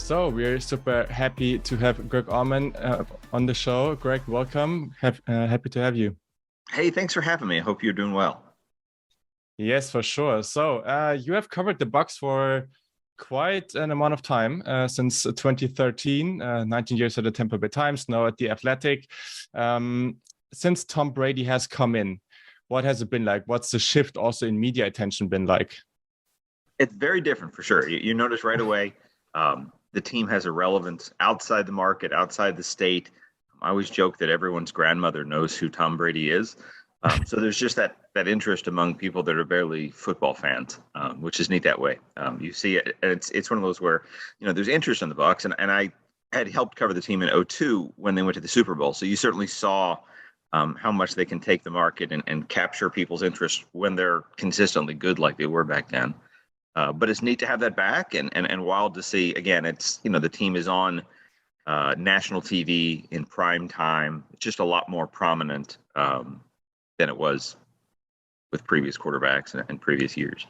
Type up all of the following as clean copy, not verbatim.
So we're super happy to have Greg Auman on the show. Greg, welcome. Happy to have you. Hey, thanks for having me. I hope you're doing well. Yes, for sure. So you have covered the Bucs for quite an amount of time, since 2013, 19 years at the Tampa Bay Times, now at the Athletic. Since Tom Brady has come in, what has it been like? What's the shift also in media attention been like? It's very different for sure. You notice right away the team has a relevance outside the market, outside the state. I always joke that everyone's grandmother knows who Tom Brady is. So there's just that interest among people that are barely football fans, which is neat that way. You see it, and it's one of those where there's interest in the Bucs, and I had helped cover the team in '02 when they went to the Super Bowl. So you certainly saw how much they can take the market and capture people's interest when they're consistently good like they were back then. But it's neat to have that back and wild to see. Again, it's the team is on national TV in prime time. It's just a lot more prominent than it was with previous quarterbacks and previous years.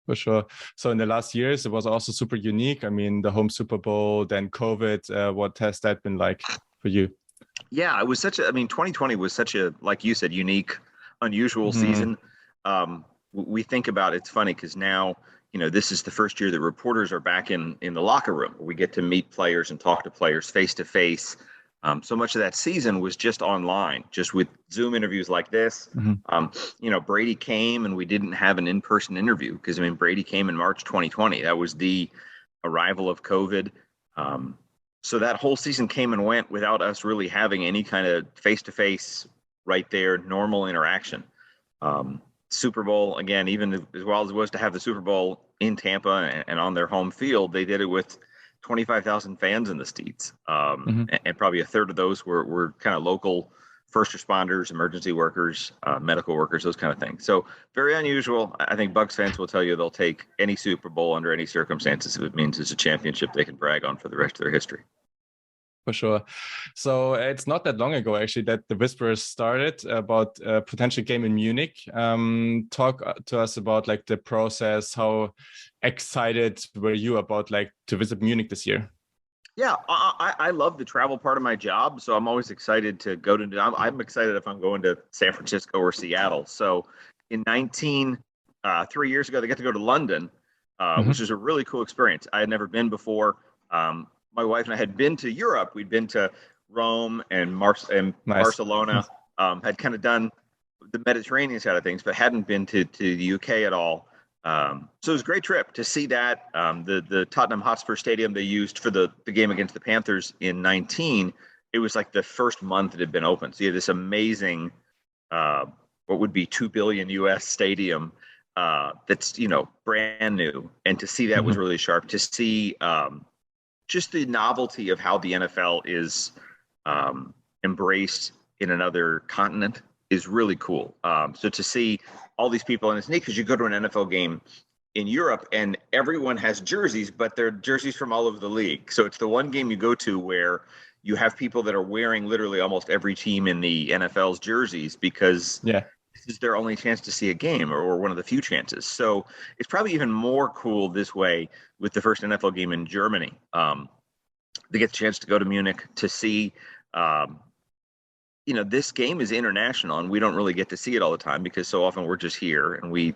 For sure. So in the last years, it was also super unique. I mean, the home Super Bowl, then COVID. What has that been like for you? Yeah, it was 2020 was such a, like you said, unique, unusual season. We think about it's funny because now, this is the first year that reporters are back in the locker room. We get to meet players and talk to players face to face. So much of that season was just online, just with Zoom interviews like this. Brady came and we didn't have an in-person interview because, Brady came in March 2020. That was the arrival of COVID. So that whole season came and went without us really having any kind of face-to-face, right there, normal interaction. Super Bowl, again, even as well as it was to have the Super Bowl in Tampa and on their home field, they did it with 25,000 fans in the seats. And probably a third of those were kind of local first responders, emergency workers, medical workers, those kind of things. So very unusual. I think Bucs fans will tell you they'll take any Super Bowl under any circumstances if it means it's a championship they can brag on for the rest of their history. For sure. So it's not that long ago, actually, that the whispers started about a potential game in Munich. Talk to us about like the process. How excited were you about like to visit Munich this year? Yeah, I love the travel part of my job, so I'm always excited to go to. I'm excited if I'm going to San Francisco or Seattle. So in 3 years ago, they got to go to London, which is a really cool experience. I had never been before. My wife and I had been to Europe. We'd been to Rome and Nice. Barcelona. Had kind of done the Mediterranean side of things, but hadn't been to the UK at all. So it was a great trip to see that. The Tottenham Hotspur Stadium they used for the game against the Panthers in 19, it was like the first month it had been open. So you had this amazing, what would be 2 billion US stadium that's, brand new. And to see that was really sharp. To see just the novelty of how the NFL is embraced in another continent is really cool. So to see all these people, and it's neat because you go to an NFL game in Europe and everyone has jerseys, but they're jerseys from all over the league. So it's the one game you go to where you have people that are wearing literally almost every team in the NFL's jerseys because this is their only chance to see a game or one of the few chances. So it's probably even more cool this way with the first NFL game in Germany. They get the chance to go to Munich to see this game is international and we don't really get to see it all the time because so often we're just here and we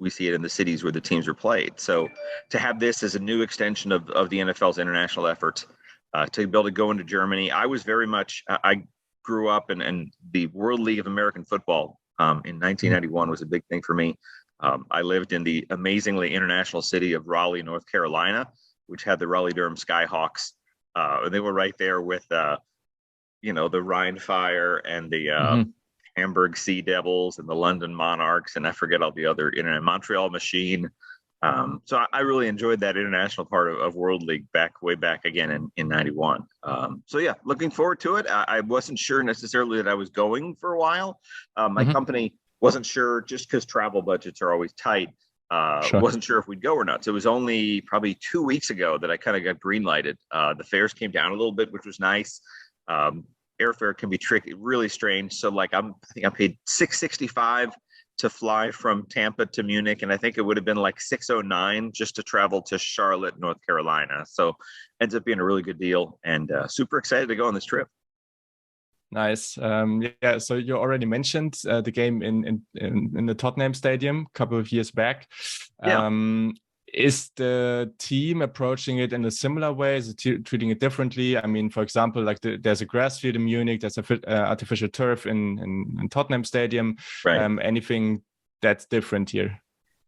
see it in the cities where the teams are played. So to have this as a new extension of the NFL's international efforts, to be able to go into Germany, I was very much, I grew up and the World League of American Football in 1991 was a big thing for me. I lived in the amazingly international city of Raleigh, North Carolina, which had the Raleigh-Durham Skyhawks. They were right there with the Rhine Fire and the Hamburg Sea Devils and the London Monarchs, and I forget all the other Montreal Machine. So I really enjoyed that international part of World League way back again in 91. So yeah, looking forward to it. I wasn't sure necessarily that I was going for a while. My company wasn't sure just because travel budgets are always tight. Wasn't sure if we'd go or not. So it was only probably 2 weeks ago that I kind of got green lighted. The fares came down a little bit, which was nice. Airfare can be tricky, really strange. So like I think I paid $665 to fly from Tampa to Munich, and I think it would have been like 609 just to travel to Charlotte, North Carolina. So ends up being a really good deal, and super excited to go on this trip. Nice. Yeah. So you already mentioned the game in the Tottenham Stadium a couple of years back. Yeah. Is the team approaching it in a similar way? Is it treating it differently? I mean, for example, like there's a grass field in Munich, there's a artificial turf in Tottenham Stadium. Right. Anything that's different here?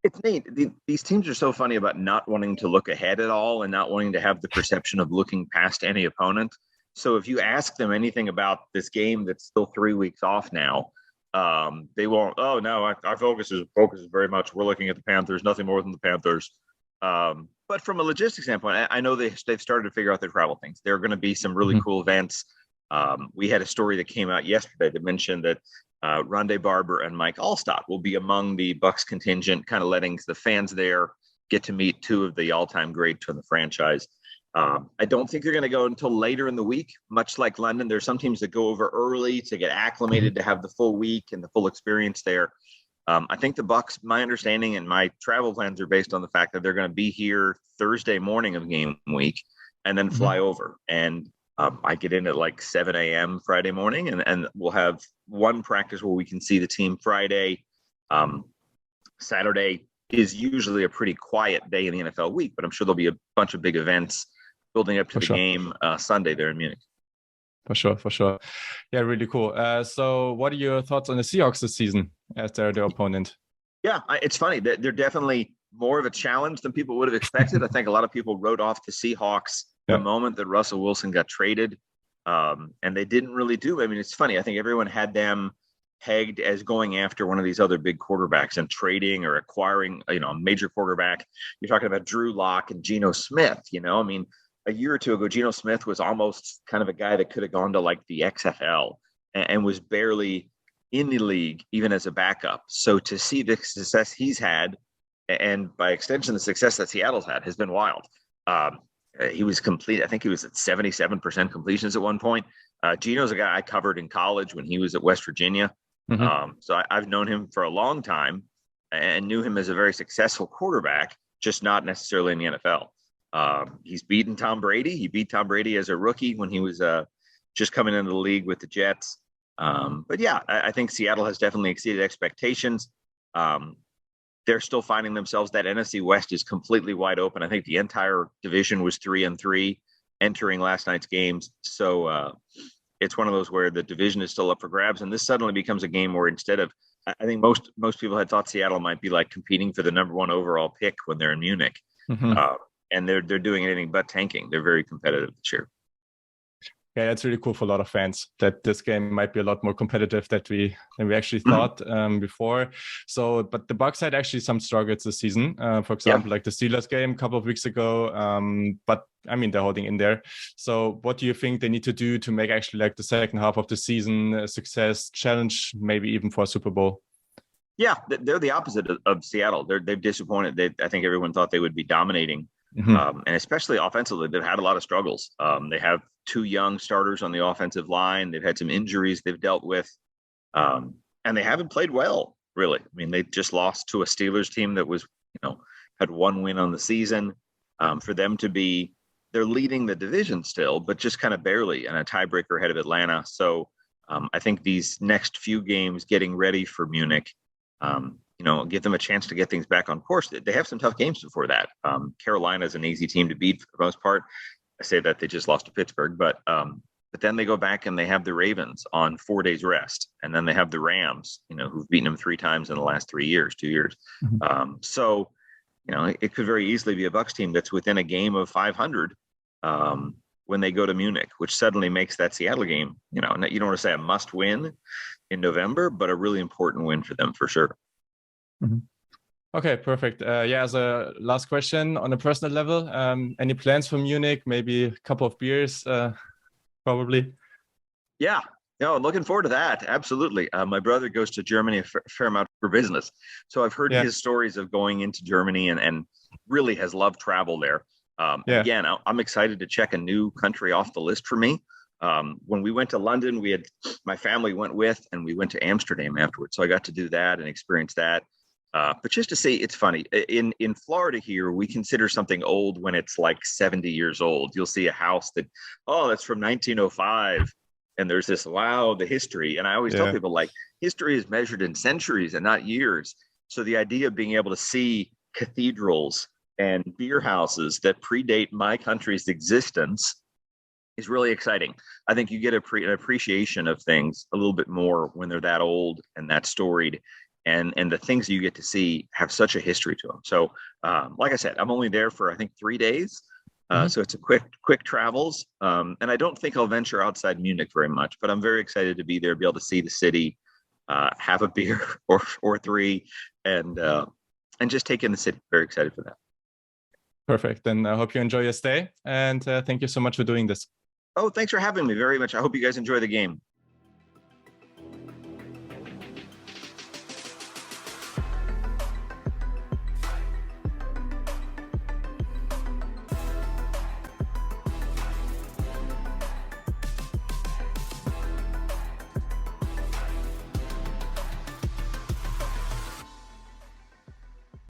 It's neat. These teams are so funny about not wanting to look ahead at all and not wanting to have the perception of looking past any opponent. So if you ask them anything about this game that's still 3 weeks off now, they won't. Oh no, our focus is very much. We're looking at the Panthers, nothing more than the Panthers. But from a logistics standpoint, I know they've started to figure out their travel things. There are going to be some really cool events. We had a story that came out yesterday that mentioned that Rondé Barber and Mike Allstott will be among the Bucs contingent, kind of letting the fans there get to meet two of the all-time greats in the franchise. I don't think they're going to go until later in the week, much like London. There's some teams that go over early to get acclimated to have the full week and the full experience there. I think the Bucs, my understanding and my travel plans are based on the fact that they're going to be here Thursday morning of game week and then fly over. And I get in at like 7 a.m. Friday morning, and we'll have one practice where we can see the team Friday. Saturday is usually a pretty quiet day in the NFL week, but I'm sure there'll be a bunch of big events building up to the game Sunday there in Munich. For sure. Yeah, really cool. So what are your thoughts on the Seahawks this season as they're their opponent? Yeah, it's funny. They're definitely more of a challenge than people would have expected. I think a lot of people wrote off the Seahawks the moment that Russell Wilson got traded, and they didn't really do. I mean, it's funny. I think everyone had them pegged as going after one of these other big quarterbacks and trading or acquiring, a major quarterback. You're talking about Drew Lock and Geno Smith. I mean, a year or two ago, Geno Smith was almost kind of a guy that could have gone to like the XFL and was barely in the league, even as a backup. So to see the success he's had, and by extension, the success that Seattle's had, has been wild. He was complete. I think he was at 77% completions at one point. Geno's a guy I covered in college when he was at West Virginia. So I've known him for a long time and knew him as a very successful quarterback, just not necessarily in the NFL. He's beaten Tom Brady. He beat Tom Brady as a rookie when he was just coming into the league with the Jets. But yeah, I think Seattle has definitely exceeded expectations. They're still finding themselves. That NFC West is completely wide open. I think the entire division was 3-3 entering last night's games. So it's one of those where the division is still up for grabs. And this suddenly becomes a game where instead of, I think most people had thought Seattle might be like competing for the number one overall pick when they're in Munich. And they're doing anything but tanking. They're very competitive this year. Yeah, that's really cool for a lot of fans that this game might be a lot more competitive than we actually thought before. So, but the Bucs had actually some struggles this season. For example, like the Steelers game a couple of weeks ago. But I mean, they're holding in there. So what do you think they need to do to make actually like the second half of the season a success, challenge, maybe even for a Super Bowl? Yeah, they're the opposite of Seattle. They've disappointed. I think everyone thought they would be dominating. And especially offensively, they've had a lot of struggles. They have two young starters on the offensive line. They've had some injuries they've dealt with. And they haven't played well, really. I mean, they just lost to a Steelers team that was, had one win on the season. For them to be, they're leading the division still, but just kind of barely, and a tiebreaker ahead of Atlanta. So I think these next few games getting ready for Munich, give them a chance to get things back on course. They have some tough games before that. Carolina is an easy team to beat for the most part. I say that they just lost to Pittsburgh, but then they go back and they have the Ravens on 4 days rest. And then they have the Rams, who've beaten them 3 times in the last 2 years. So, it could very easily be a Bucs team that's within a game of 500 when they go to Munich, which suddenly makes that Seattle game, you don't want to say a must win in November, but a really important win for them for sure. Okay, perfect. As a last question on a personal level, any plans for Munich? Maybe a couple of beers, probably. Yeah, looking forward to that. Absolutely. My brother goes to Germany a fair amount for business. So I've heard his stories of going into Germany and really has loved travel there. Again, I'm excited to check a new country off the list for me. When we went to London, my family went with, and we went to Amsterdam afterwards. So I got to do that and experience that. But just to see, it's funny. In Florida here, we consider something old when it's like 70 years old. You'll see a house that's from 1905. And there's this, wow, the history. And I always tell people, like, history is measured in centuries and not years. So the idea of being able to see cathedrals and beer houses that predate my country's existence is really exciting. I think you get an appreciation of things a little bit more when they're that old and that storied. And the things you get to see have such a history to them. So, like I said, I'm only there for, I think, 3 days. So it's a quick travels. And I don't think I'll venture outside Munich very much, but I'm very excited to be there, be able to see the city, have a beer or three, and just take in the city. Very excited for that. Perfect. Then I hope you enjoy your stay. And thank you so much for doing this. Oh, thanks for having me very much. I hope you guys enjoy the game.